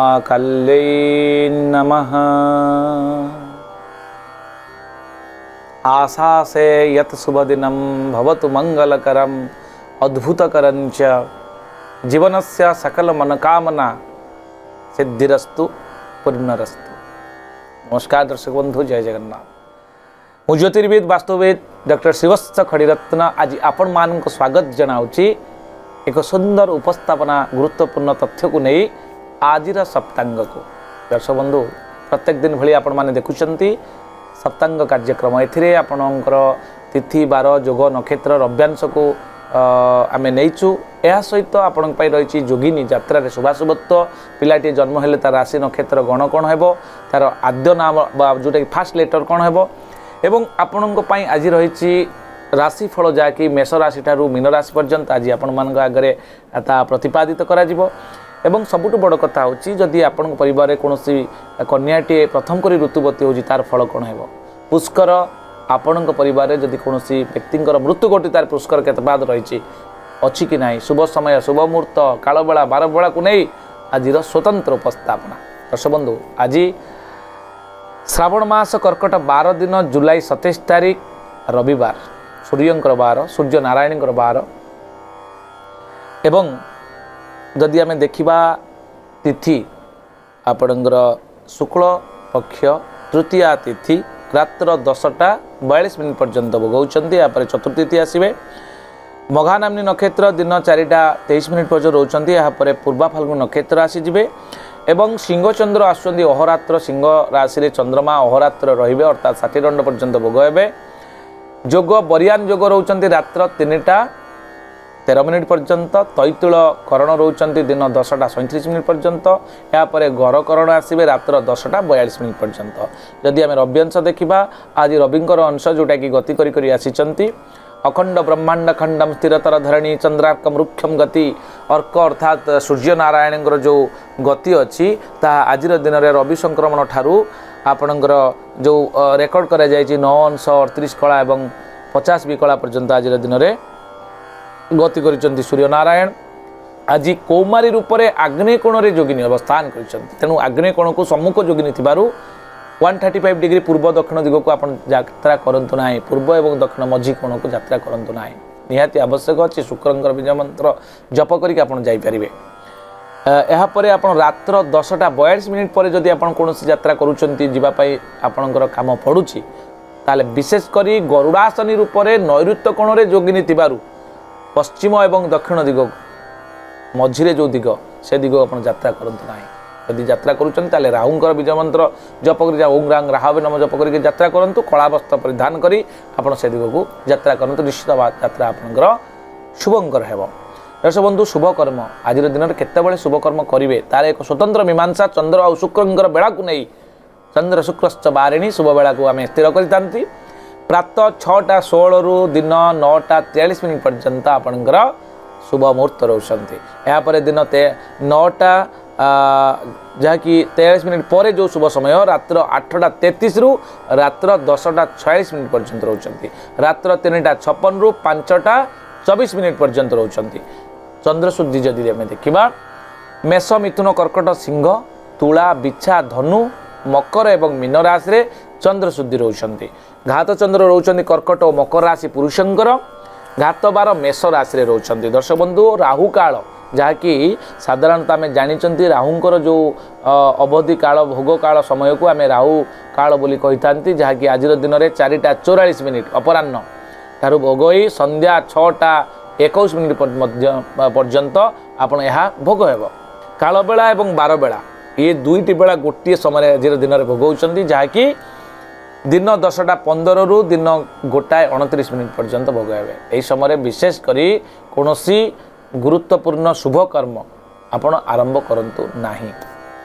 महाकाल्यै नमः। आशासे यत् शुभदिनं भवतु मंगलकरम् अद्भुतकरं च जीवनस्य सकल मनोकामना सिद्धिरस्तु पूर्णरस्तु। नमस्कार दर्शक बंधु, जय जगन्नाथ। मु ज्योतिर्विद वास्तुविद डॉक्टर श्रीवत्स खड़ीरत्न आज आपण मान स्वागत जनाऊँगी एक सुंदर उपस्थापना गुरुत्वपूर्ण तथ्य को नहीं आज सप्तांग को। दर्शक बंधु, प्रत्येक दिन भली आपण माने देखुचंती सप्तांग कार्यक्रम। एथिरे आपणकर तिथि बार जोग नक्षत्र रव्यांश को आम नहींचु। यह सहित आपण रही जोगिनी यात्रा शुभाशुभत्व पिलाटी जन्म हेले तार राशि नक्षत्र गण कौन हेबो, तार आद्य नाम जोटा फास्ट लेटर कौन हेबो एवं आपण आज रही राशिफल जहाँकि मेष राशि ठारू मीन राशि पर्यंत आज आपण मान आगे प्रतिपादित करा जिवो। एवं सबुठ बड़ कथा होची जदि आपण परिवार कौन कन्याटे प्रथम करी ऋतुवती होची तार फल कौन हेबो। पुष्कर आपण परिवार जदि कौन व्यक्तिर मृत्यु घटी तार पुष्कर केते बाद रही अच्छी कि ना, शुभ समय शुभ मुहूर्त कालबेला बारबेला को नहीं आज स्वतंत्र उपस्थापना। दर्शक बंधु, आज श्रावण मास कर्कट 12 दिन जुलाई 27 तारीख रविवार, सूर्यंकर बार, सूर्य नारायण बार। एवं जदि आम देखा तिथि आपणकर शुक्ल पक्ष तृतीया तिथि रात्र 10:42 पर्यंत भोगाउछन्ति। यापर चतुर्थी आसवे मघा नामनी नक्षत्र दिन 4:23 पर्यंत रोचंती। यापर पूर्वा फाल्गु नक्षत्र आसीजे एवं सिंह चंद्र आसुचंती अहोरात्र। सिंह राशि रे चंद्रमा अहोरात्र रहिबे अर्थात 60 दंड पर्यंत भोग हेबे। जोग बरियान जोग रोचंती रात्र 3:13 पर्यंत। तैतुल करण रोचंती दिन 10:37 पर्यंत। यापर गर करण आसवे रात्र 10:42 पर्यंत। जदि आम रव्यांश देखा आज रविंकर अंश जोटा कि गति करी आसीचंती। अखंड ब्रह्मांड खंडम स्थिरतर धरणी चंद्रार्कम रुक्षम गति। अर्क अर्थात सूर्य नारायण जो गति अच्छी ता आज दिन में रवि संक्रमण ठारू आपणकर जो रेकर्ड करा जायछि 9:38 कला एवं 50 कला पर्यंत आज दिन में गति करिसंती सूर्य नारायण। आज कौमारी रूप से आग्नेय कोण रे जोगिनी अवस्थान करिसंती। तेणु आग्नेय कोण को सम्मुख जोगिनी थिबारु 135 डिग्री पूर्व दक्षिण दिग को आपण यात्रा करंतु नाही। पूर्व एवं दक्षिण मझी कोण को यात्रा करंतु नाही। निहाती आवश्यक अछि शुक्रंकर बीज मंत्र जप करिक आपण जाई परिबे। एहा परे आपण रात्र 10:42 पर जदि आपण कोनोसी यात्रा करूचंती जीवा पई आपणकर काम पडुची ताले विशेष करी गरुडासनी रूप रे नैऋत्य कोण रे जोगिनी थिबारु पश्चिम एवं दक्षिण दिग मझिरे जो दिग से दिग आपण यात्रा करंतु नाही। यदि यात्रा करूचंती ताले राहुंकर बीज मंत्र जप करी ओम रांग राहवे नम जप करी यात्रा करंतु। कला वस्त्र परिधान करी आपण से दिग को यात्रा करंतु। निश्चित यात्रा आपणकर शुभंकर हेबो। दर्शक बंधु, शुभ कर्म आज दिन में केतबेले शुभ कर्म करेंगे तार एक स्वतंत्र मीमांसा चंद्र और शुक्रंकर बेला को नहीं। चंद्र शुक्रश्च बारिणी शुभ बेला को आम स्थिर करती। प्रातः 6:16 रु दिन 9:43 पर्यंत आपणकर शुभ मुहूर्त रोचंती। यापर दिन 9टा जहाँकि 43 पर जो शुभ समय रात्र 8:33 रु रात्र 10:46 पर्यंत रोचंती। रात्र 3:56 रु 5:24 पर्यंत रोचंती। चंद्र शुद्धि जदि आम देखा मेष मिथुन कर्कट सिंह तुला बिछा धनु मकर एवं मीन राशि रे चंद्र शुद्धि रोचंती। घात चंद्र रोचंती कर्कट और मकर राशि पुरुषंकर। घात बार मेष राशि रे रोचंती। दर्शक बंधु, राहु काल जहाँकि साधारणतः आम जानी राहुंकर जो अवधि काल भोग काल समय को आम राहु काल बोली कही था। जहाँकि आज दिन में 4:44 अपराह्न ठारू भोग ही संध्या 6:21 पर्यंत आपण यह भोग हेब। कालबेला एवं बारबेला ये दुईटी बेला गोटे समय आज दिन में भोग होती। जहाँकि दिन 10:15 रु दिन 1:29 पर्यंत भोग हेबे। यही समय विशेषकर कौन गुरुत्वपूर्ण शुभ कर्म आपण आरंभ करंतु नाही।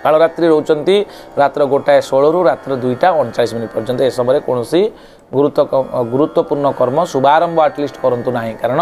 काल रात्रि रोचंती रात्र 1:16 रु रात्र 2:39 पर्यंत। ए समय कौन गुरुत्वपूर्ण कर्म शुभारंभ आटलिस्ट करंतु नाही, कारण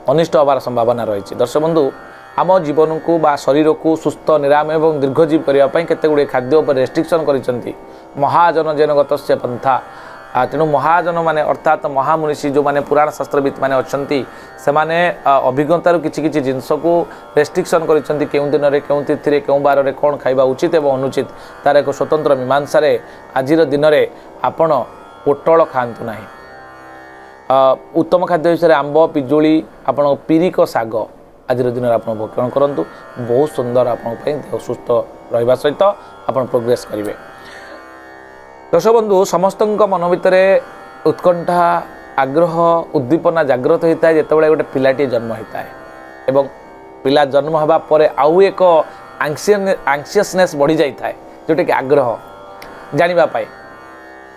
अनिष्ट हबार संभावना रही। दर्शक बंधु, आम जीवन को बा शरीर को सुस्थ निराम एवं दीर्घजीव करने केते गुड़े खाद्य पर रेस्ट्रिक्शन करिसेंती। महाजन जेन गतस्य पंथा तेणु महाजन माने अर्थात महामुनिषी जो माने पुराण शास्त्रविद माने अच्छंती से माने अभिज्ञतार किछि किछि जिनस को रेस्ट्रिक्शन करिसेंती केउ दिन रे केउ तिथि रे केउ बार रे कोन खाइबा उचित एवं अनुचित तार एक स्वतंत्र मीमांसा रे आजिर दिन रे आपण पोटल खांतु नाही। उत्तम खाद्य हिसाब से आंब पिजुली आपण पीरिक साग आज दिन में आप भक्षण करूँ बहुत सुंदर आपंप देह सुस्थ रहा सहित आप प्रोग्रेस करेंगे। दर्शक बंधु समस्त मन भितर उत्कंठा आग्रह उद्दीपना जागृत होता है जिते गोटे पिलाटी जन्म होता है एवं पिला जन्म होगा पर आउ एक आंक्सियसनेस बढ़ी जाए जोटा कि आग्रह जानापी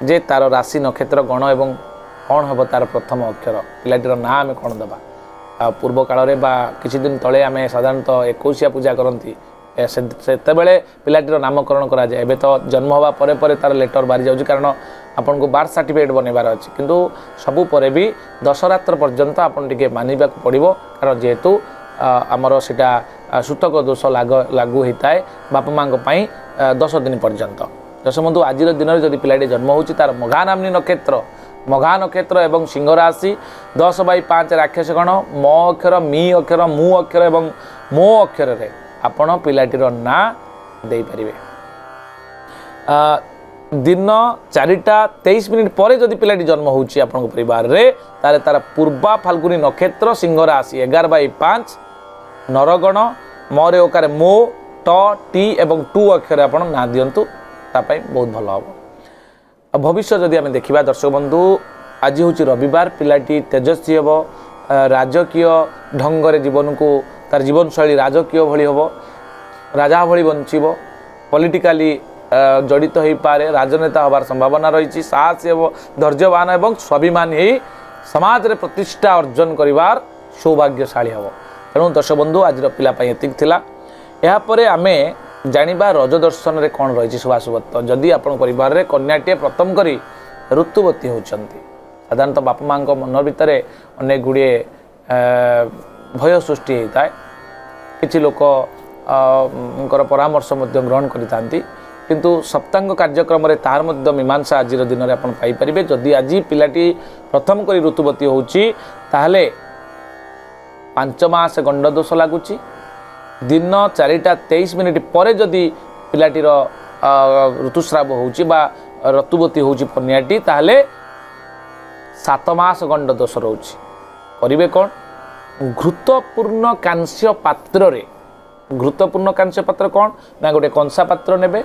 जे तार राशि नक्षत्र गण एवं कौन हम तार प्रथम अक्षर पिलाटीर ना आम कौन दबा पूर्व काल रे बा किछि दिन तले आम साधारणतः 21 पूजा करती से पिलाटीर नामकरण करा जाए। एबे तो जन्म होगा परे परे तार लेटर बाहरी जाउछि कारण आपन को बार्थ सर्टिफिकेट बनैबार अछि किंतु सबु परे भी 10 रात्र पर्यंत आपन टिके मानिबा को पड़िबो कारण जेहेतु आमर सेटा सूतक दोष लागू होता है बापा माँ पई 10 दिन पर्यंत। दर्शक बंधु आज दिन में जब पिलाटी जन्म होछि तार मघा नामनी नक्षत्र एवं सिंह राशि 10/5 राक्षस गण म अक्षर मी अक्षर मु अक्षर एवं मो अक्षर रे आपण पिलाटीर ना दे परिबे। दिन 4:23 पर जदि पिलाटी जन्म होछि आपण परिवार रे तारे तार पूर्वा फाल्गुनी नक्षत्र सिंह राशि 11/5 नरगण मरे ओकारे मो ट टी एवं टू अक्षर आपण ना दियंतु तापाई बहुत भल हम। भविष्य जदि आम देखा दर्शक बंधु आज हूँ रविवार पिलाटी तेजस्वी हम राजकीय ढंग जीवन को तार जीवन शैली राजकीय भली हम राजा भली बंचब पॉलिटिकली जड़ित हो पारे राजनेता हबार संभावना रही साहसी एवं धैर्यवान एवं स्वाभिमानी ही समाज रे प्रतिष्ठा अर्जन करिवार सौभाग्यशाली हम। तेणु दर्शक बंधु आज पिलापाई एतिक थिला। या परे आमे जानिबा रज दर्शन रे कौन रही शुभाशुभत्व जदि आपण परिवार रे कन्याटे प्रथम करी ऋतुवती होचंती साधारणतः बापा माँ मन भितर अनेक गुड़े भय सृष्टि होता है किछि लोक परामर्श ग्रहण करि किंतु सप्तांग कार्यक्रम रे तार मध्य मीमांसा आज दिन में आप पाइपर जदि आज पिलाटी प्रथम करी ऋतुवती होची ताहले 5 मास गंड दोष लगुच दिन 4:23 पर जदि पिलाटीर ऋतुस्राव होची बा ऋतुवती होची कन्याटी ताहले 7 मास गंड दोष रोची करिवे कौन घृतपूर्ण कांस्य पात्र रे घृतपूर्ण कांस्य पात्र कौन ना गोटे कंसा पात्र नेबे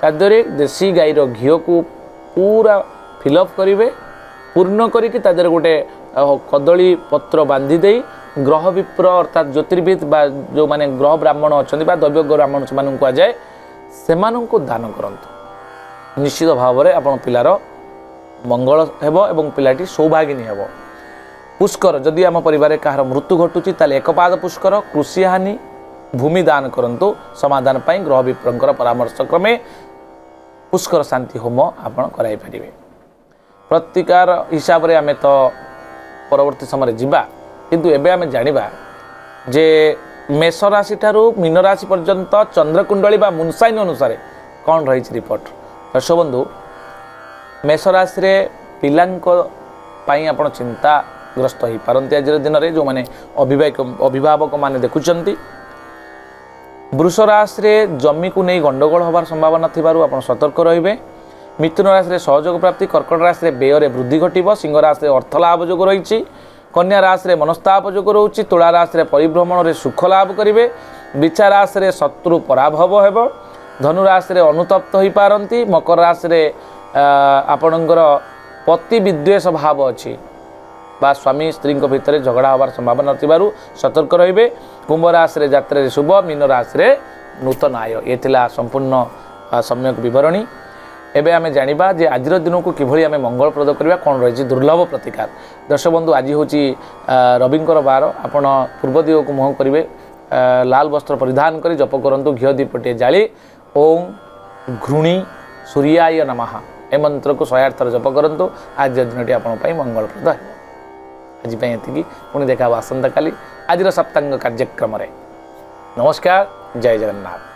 तादरे देसी गाईर घीओ को पूरा फिलअप करिवे पूर्ण करिकि तादरे गोटे कदली पत्र बांधी देई ग्रह विप्र अर्थात ज्योतिर्विद बा जो माने ग्रह ब्राह्मण अच्छा दैव्य ब्राह्मण से कह जाए से दान करंतु निश्चित भाव में आपण पिलार मंगल हेबो एवं पिलाटी सौभागिनी हेबो। पुष्कर जदि आम परिवार कहार मृत्यु घटुची ताले एकपाद पुष्कर कृषि हानि भूमि दान करंतु समाधान पाई ग्रह विप्रंकर परामर्श क्रमे पुष्कर शांति होम आपण कराई परिबे। प्रतिकार हिसाब रे आमे तो परवर्ती समय जिबा किंतु एबे आमे जानिबा जे मेष राशि ठारू मीन राशि पर्यंत चंद्रकुंडली बा मुनसाइन अनुसार कौन रही रिपोर्ट। दर्शक बंधु मेष राशि रे पिलांको पाई आपण चिंताग्रस्त हो पारती आज दिन में जो मैंने अभिभावक माने देखुंट। वृष राशि रे जमी को नहीं गंडगोल होबार संभावना थिबारु आपण सतर्क रहिबे। मिथुन राशि रे सहयोग प्राप्ति कर्कट राशि रे व्यय रे वृद्धि घटिबो। सिंह राशि रे अर्थ लाभ जोग रही। कन्या राशि रे मनस्ताप जोग रोची। तुला राशि रे परिभ्रमण रे सुख लाभ करिवे। बिछा राशि रे शत्रु पराभव हेबो। धनु राशि रे अनुतप्त होई पारंती। मकर राशि रे आपणकर पति विद्वेष भाव अच्छी बा स्वामी स्त्री भितर झगड़ा होबार संभावना थिबारु सतर्क रहिबे। कुंभ राशि रे यात्रा रे शुभ। मीन राशि रे नूतन आय। ये थिला संपूर्ण सम्यक विवरणी। एबे आमे जानिबा जे आजिर दिन को किभଳି आमे मंगलप्रद करबा कोन रही दुर्लभ प्रतिकार। दर्शक बंधु आज होची रविंकर बार आपण पूर्व दिग को मुह करिवे लाल वस्त्र परिधान करी जप करंतु घियो दीपटे जाली ओम घृणी सूर्याय नमः ए मंत्र को 108 थर जप करंतु आज दिनटी आपण पई मंगलप्रद है। आज पई एतिकी पुणी देखा आसंता काली आज सप्तांग कार्यक्रम रे। नमस्कार जय जगन्नाथ।